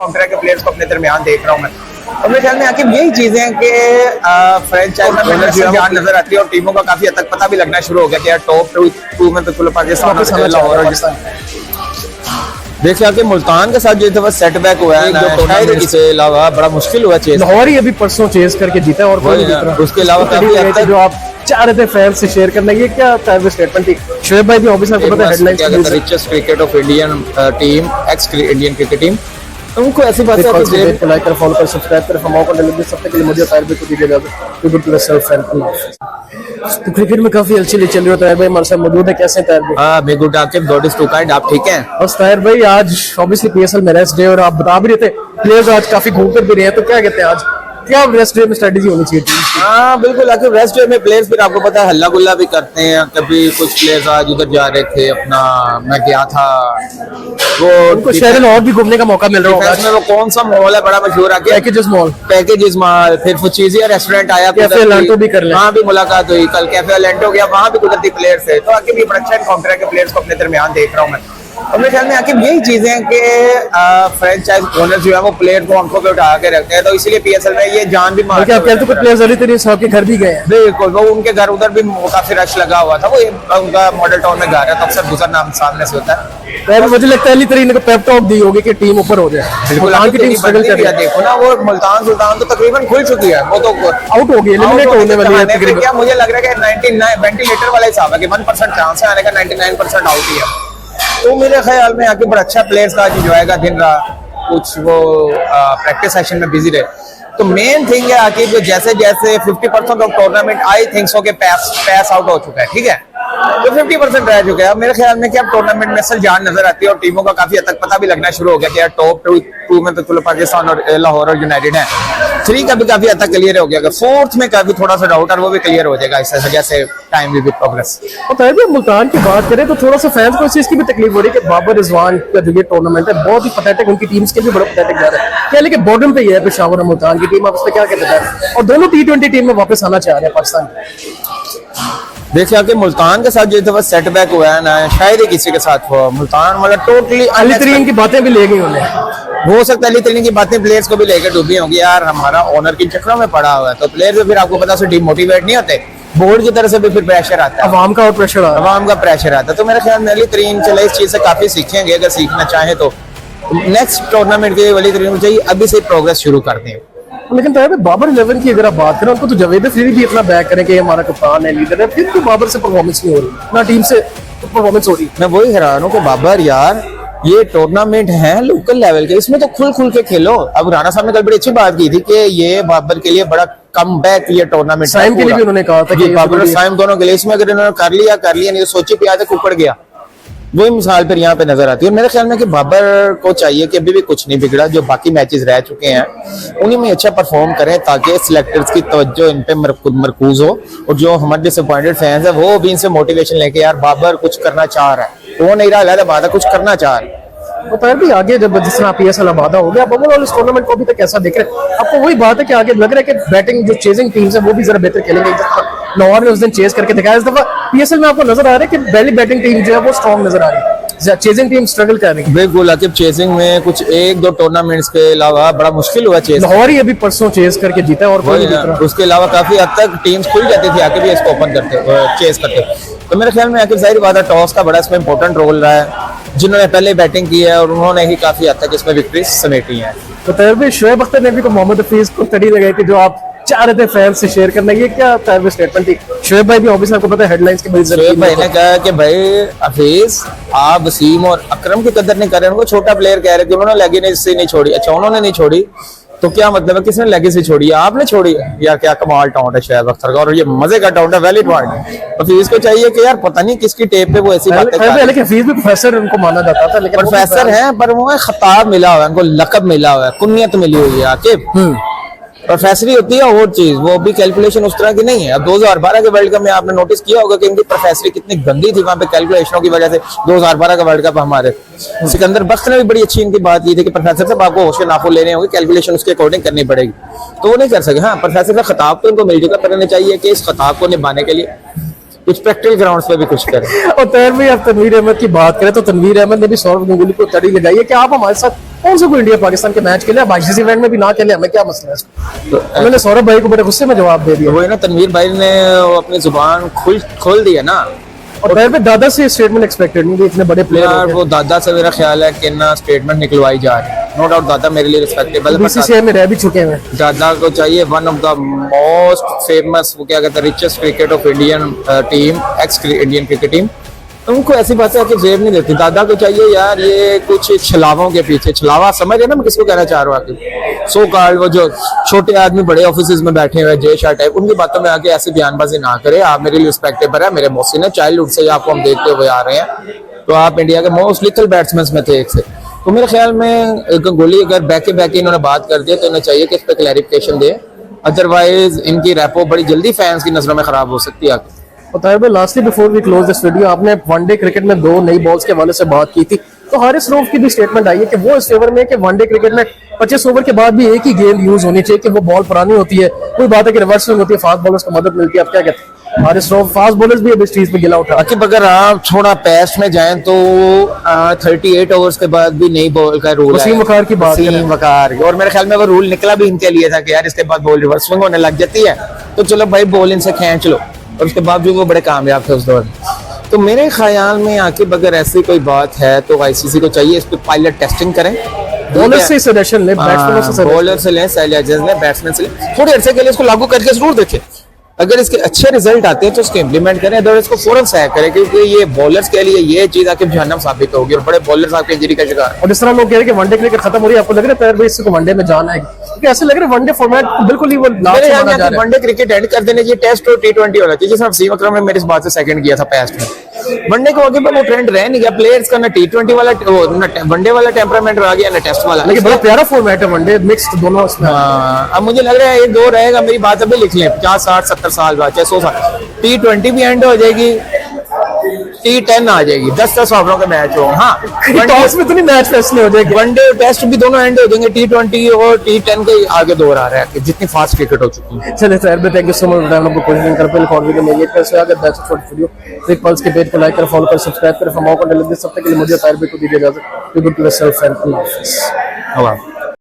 तरह के प्लेयर्स को अपने दरमियान देख रहा हूँ मैं। और मेरे ख्याल में आखिर यही चीजें हैं कि फ्रेंचाइज में जान नजर आती है और टीमों का काफी हद तक पता भी लगना शुरू हो गया कि यार टॉप टू में तो चलो पाकिस्तान और देखिए कि मुल्तान के साथ जो दफा सेटबैक हुआ है ना, शायद इसके अलावा बड़ा मुश्किल हुआ चेस। लाहौर ही अभी परसों चेस करके जीता है और कोई नहीं जीत रहा। उसके अलावा काफी हद तक जो आप चाह रहे थे फैंस से शेयर करने की क्या स्टेटमेंट थी शोएब भाई भी ऑब्वियसली आपको पता है headlines richest cricket of Indian team x Indian cricket team उनको ऐसी बात है कि लाइक कर फॉलो कर सब्सक्राइब कर हमारे को डिलीवरी सबसे के लिए मुझे फायर भी को दीजिएगा टू सेल्फ एंड तो क्रिकेट में काफी अच्छी चल रही है भाई हमारे साथ मौजूद है। कैसे ताहिर भाई? हां मैं good Aqib God is too kind. आप ठीक हैं? बस ताहिर भाई आज ऑब्वियसली पीएसएल में रेस्ट डे और आप बता भी रहे थे प्लेयर्स आज काफी घूम कर भी रहे हैं तो क्या कहते हैं आज क्या रेस्ट डे में स्ट्रेटजी होनी चाहिए टीम की? हाँ बिल्कुल आखिर रेस्ट डे में प्लेयर्स फिर आपको पता है हल्ला गुल्ला भी करते हैं। कभी कुछ प्लेयर्स आज उधर जा रहे थे अपना मैं गया था वो उनको शहर और भी घूमने का मौका मिल रहा होगा। इसमें वो कौन सा मॉल है बड़ा मशहूर आके पैकेजेस मॉल फिर फुचीजिया रेस्टोरेंट आया कैफे अलेंटो भी कर ले वहाँ भी मुलाकात हुई कल कैफे अलेंटो गया वहाँ भी कुदरती प्लेयर्स है तो आखिर ये बड़ा अच्छा काउंटर के प्लेयर्स को अपने दरमियान देख रहा हूँ मैं। और मेरे ख्याल में आखिर यही चीजें हैं कि फ्रेंचाइज ओनर्स जो है वो प्लेयर को आंखों पे उठा के रखते हैं तो इसलिए पीएसएल में ये जान भी मारते हैं। तो कुछ प्लेयर्स अली तरीन साहब के घर भी गए हैं। बिल्कुल वो उनके घर उधर भी काफी रश लगा हुआ था। वो उनका मॉडल टाउन में घर है तो अक्सर गुजरना सामने से होता है। मुझे लगता है अली तरीन को पेप टॉक दी होगी कि टीम ऊपर हो जाए। बिल्कुल टीम स्ट्रगल कर रही है। देखो ना वो मुल्तान सुल्तान तो तकरीबन खुल चुकी है वो तो आउट हो गई एलिमिनेट होने वाली है तकरीबन। क्या मुझे लग रहा है कि 99 वेंटिलेटर वाला हिसाब है कि 1% चांस है आने का 99% आउट ही है। तो मेरे ख्याल में आगे बड़ा अच्छा प्लेयर्स का जो आएगा दिन रात कुछ वो प्रैक्टिस सेशन में बिजी रहे तो मेन थिंग है आके जो जैसे जैसे 50% of tournament I think so के पैस आउट हो चुका है ठीक है तो 50% रह चुका है। मेरे ख्याल में क्या टूर्नामेंट में असल जान नजर आती है और टीमों का काफी हद तक पता भी लगना शुरू हो गया कि यार टॉप टू में तो चलो पाकिस्तान और लाहौर और यूनाइटेड है। 3 का भी काफी हद तक क्लियर हो गया 4th में काफी थोड़ा सा डाउट और वो भी क्लियर हो जाएगा इस जैसे टाइम विद प्रोग्रेस। और मुल्तान की बात करें तो थोड़ा सा फैंस को इस चीज की भी तकलीफ हो रही है कि बाबर रिजवान का जो ये टूर्नामेंट है बहुत ही पैथेटिक उनकी टीम्स के भी बड़ा पैथेटिक जा रहा है क्या लेकिन बॉर्डर पे ही है पेशावर और मुल्तान की टीम आप उस पर क्या कहते हैं और दोनों T20 टीम में वापस आना चाह रहे हैं पाकिस्तान। देखिए कि मुल्तान के साथ जो दफा सेटबैक हुआ है ना शायद ही किसी के साथ हुआ। मुल्तान मतलब टोटली अली तरीन की बातें भी ले गई उन्हें हो सकता है अली तरीन की बातें प्लेयर्स को भी लेकर डूबी होंगी यार हमारा ओनर की चक्रों में पड़ा हुआ है तो प्लेयर्स भी फिर आपको पता है डिमोटिवेट नहीं होते बोर्ड की तरफ से भी फिर प्रेशर आता है अवाम का प्रेशर आता है। तो मेरे ख्याल में अली तरीन चले इस चीज से काफी सीखेंगे अगर सीखना चाहे तो नेक्स्ट टूर्नामेंट के अली तरीन को चाहिए अभी से प्रोग्रेस शुरू कर दें। लेकिन तो बाबर 11 की अगर आप बात करें उनको तो जावेद अफरीदी भी इतना बैक करें कि हमारा कप्तान है लीडर है फिर भी बाबर से परफॉर्मेंस नहीं हो रही ना टीम से परफॉर्मेंस हो रही। मैं वही हैरान हूँ कि बाबर यार ये टूर्नामेंट है लोकल लेवल के इसमें तो खुल के खेलो। अब राणा साहब ने कल बड़ी अच्छी बात की थी कि ये बाबर के लिए बड़ा कम बैक ये टूर्नामेंट साइम के लिए भी उन्होंने कहा था कि बाबर और साइम दोनों के लिए इसमें अगर इन्होंने कर लिया नहीं तो सोची पे आते ऊपर गया वही मिसाल फिर यहाँ पे नजर आती है। मेरे ख्याल में कि बाबर को चाहिए कि अभी भी कुछ नहीं बिगड़ा जो बाकी मैचेस रह चुके हैं उन्हीं में अच्छा परफॉर्म करें ताकि सिलेक्टर्स की तवज्जो इन पे मरकूज हो और जो हमारे डिसअपॉइंटेड फैंस है वो भी इनसे मोटिवेशन लेके यार बाबर कुछ करना चाह रहा है वो नहीं रहा बादा कुछ करना चाह रहा है। तो भी आगे जब जिस तरह पीएसएल आबादा हो गया ओवरऑल इस टूर्नामेंट को अभी तक कैसा देख रहे हैं आपको वही बात है कि आगे लग रहा है कि बैटिंग जो चेजिंग टीम्स है वो भी जरा बेहतर खेलेंगे। लाहौर ने उस दिन चेज करके दिखाया इस दफा पीएसएल में आपको नजर आ रहा है कि पहली बैटिंग टीम जो है वो स्ट्रॉन्ग नजर आ रही है चेजिंग टीम स्ट्रगल कर रही है। बिल्कुल आकिब चेजिंग में कुछ 1-2 टूर्नामेंट्स के अलावा बड़ा मुश्किल हुआ चेज। लाहौर ही अभी परसों चेज करके जीता है और कोई नहीं जीत रहा। उसके अलावा काफी हद तक टीम्स खुल जाती थी आके भी इसको ओपन करते चेज करते तो मेरे ख्याल में आखिर जाहिर बात है टॉस का बड़ा इसमें इंपॉर्टेंट रोल रहा है जिन्होंने पहले बैटिंग की है और उन्होंने ही काफी हद तक इसमें विक्ट्री समेटी है। तो तैयब शोएब अख्तर ने भी तो मोहम्मद हफीज को तड़ी लगाई थी जो आप चाह रहे थे फैंस से शेयर करने की क्या तैयब स्टेटमेंट थी? शोएब भाई भी ऑब्वियसली आपको पता है हेडलाइंस के शोएब भाई ने कहा कि भाई हफीज आप वसीम और अकरम की कदर नहीं कर रहे उनको छोटा प्लेयर कह रहे थे उन्होंने लेगेसी नहीं छोड़ी। अच्छा उन्होंने नहीं छोड़ी तो क्या मतलब है किसने लेगेसी छोड़ी है आपने छोड़ी यार क्या कमाल टाउट है शोएब अख्तर का और ये मजे का टाउट है वैलिड पॉइंट। हफीज को चाहिए कि यार पता नहीं किसकी टेप पे वो ऐसी बातें कर रहे हैं। लेकिन हफीज भी प्रोफेसर उनको माना जाता था लेकिन प्रोफेसर है पर वो खिताब मिला हुआ है उनको लकब मिला हुआ है कुन्नियत मिली हुई है आकिब प्रोफेसरी होती है और चीज वो भी कैलकुलेशन उस तरह की नहीं है। अब 2012 के वर्ल्ड कप में आपने नोटिस किया होगा कि इनकी प्रोफेसरी कितनी गंदी थी वहां पे कैलकुलेशनों की वजह से 2012 का वर्ल्ड कप हमारे सिकंदर बख्श ने भी बड़ी अच्छी इनकी बात की थी कि प्रोफेसर साहब आपको होश नाफो लेने होंगे कैलकुलेशन उसके अकॉर्डिंग करनी पड़ेगी तो वो नहीं कर सके। हाँ प्रोफेसर का खिताब तो उनको मिल चुका करना चाहिए कि इस खिताब को निभाने के लिए कुछ प्रैक्टिकल ग्राउंड्स पे भी कुछ करें। और तैयब भाई आप तनवीर अहमद की बात करें तो तनवीर अहमद ने भी सौरव गंगुली को तड़ी लगाई है कि आप हमारे साथ कौन सा कोई इंडिया पाकिस्तान के मैच खेले, अब आईसीसी इवेंट में भी ना खेले, हमें क्या मसला है इसमें? मैंने सौरभ भाई को बड़े गुस्से में जवाब दे दिया। वही ना, तनवीर भाई ने वो अपनी जुबान खोल दिया ना। और ताहिर भाई दादा से स्टेटमेंट एक्सपेक्टेड नहीं, इतने बड़े यार प्लेयर वो दादा से मेरा ख्याल है कि ना स्टेटमेंट निकलवाई जा रही है। नो डाउट दादा मेरे लिए रिस्पेक्टेबल है, बीसीसीआई में रह भी चुके हैं। दादा को चाहिए one of the most famous, वो क्या कहते हैं, richest cricket of Indian team, x Indian cricket team, उनको ऐसी बातें आके जेब नहीं देती। दादा को चाहिए यार ये कुछ छलावों के पीछे, छलावा समझ रहे ना मैं किसको कहना चाह रहा हूँ आके, सो कॉल्ड वो जो छोटे आदमी बड़े ऑफिस में बैठे हुए जय शाह टाइप, उनकी बातों में आके ऐसी बयानबाजी ना करे। आप मेरे लिए रिस्पेक्टेबल है, मेरे मोहसिन है, चाइल्डहुड से आपको हम देखते हुए आ रहे हैं, तो आप इंडिया के मोस्ट लिथल बैट्समैन में थे एक से। तो मेरे ख्याल में गंगोली अगर बैक इन्होंने बात कर दिया तो इन्हें चाहिए कि इस पर क्लैरिफिकेशन दे, अदरवाइज इनकी रैपो बड़ी जल्दी फैंस की नजरों में खराब हो सकती है। और ताहिर भाई lastly before we close this video, आपने वनडे क्रिकेट में 2 नई बॉल्स के हवाले से बात की थी, तो हारिस रऊफ की भी स्टेटमेंट आई है कि वो इस फेवर में कि वनडे क्रिकेट में 25 ओवर के बाद भी एक ही गेंद यूज होनी चाहिए, कि वो बॉल पुरानी होती है, कोई बात है कि रिवर्स स्विंग होती है, फास्ट बॉलर्स को मदद मिलती है। आप क्या कहते हैं? हारिस रऊफ फास्ट बॉलर्स भी अब इस चीज पे गिला उठा। अकीब अगर आप थोड़ा पेस्ट में जाएं तो 38 ओवर्स के बाद भी नई बॉल का रूल है, वसीम वकार की बात करें, वसीम वकार, और मेरे ख्याल में वो रूल निकला भी इनके लिए था कि यार इसके बाद बॉल रिवर्स स्विंग होने लग जाती है तो चलो भाई बॉल इनसे खींच लो, और उसके बावजूद वो बड़े कामयाब थे उस दौर में। तो मेरे ख्याल में आकिब अगर ऐसी कोई बात है तो आईसीसी को चाहिए इस पे पायलट टेस्टिंग करें, बॉलर से सजेशन ले, बैट्समैन से बॉलर से लें, सैलेजर्स लें, बैट्समैन से लें, थोड़े अरसे के लिए इसको लागू करके जरूर देखें। अगर इसके अच्छे रिजल्ट आते हैं तो इसको इम्प्लीमेंट करें, अगर इसको फौरन सह करें, क्योंकि ये बॉलर्स के लिए ये चीज आके जहन्नम साबित होगी और बड़े बॉलर्स आपके इंजरी का शिकार। और इस तरह लोग कह रहे हैं कि वनडे क्रिकेट खत्म हो रही है, आपको लग रहा है ताहिर भाई इसको वनडे में जाना है? क्योंकि ऐसे लग रहा है वनडे फॉर्मेट बिल्कुल ही वो लास्ट में माना जा रहा है। वनडे क्रिकेट एंड कर देने चाहिए, टेस्ट और टी20 होना चाहिए, जिसमें वसीम अकरम ने मेरी इस बात से सेकंड किया था पास्ट में। वनडे को आगे वो ट्रेंड रह नहीं गया, प्लेयर्स का ना टी20 वाला वनडे वाला टेम्परामेंट रह गया ना टेस्ट वाला, लेकिन बड़ा प्यारा फॉर्मेट है वनडे, मिक्स्ड दोनों उसमें। अब मुझे लग रहा है ये 2 रहेगा, मेरी बात अभी लिख लें, 50 60 70 साल बाद, चाहे 100 साल, टी20 भी एंड हो जाएगी, टी10 आ जाएगी, 10-10 ओवरों के मैच होंगे। हाँ टॉस में तो नहीं मैच फैसले हो जाएंगे, वनडे और टेस्ट भी दोनों एंड हो जाएंगे, टी20 और टी10 के आगे दौर आ रहा है, जितनी फास्ट क्रिकेट हो चुकी है। चलिए ताहिर भाई थैंक यू सो मच, आपको कोशिश कर पे रिकॉर्ड वीडियो में ये कैसे अगर that's for video click pulse के पेज को लाइक कर, फॉलो कर, सब्सक्राइब कर, फॉर मोर कंटेंट दिस सब तक के लिए मुझे ताहिर भाई को दीजिए इजाजत। गुड टू योरसेल्फ एंड अल्लाह हाफिज़।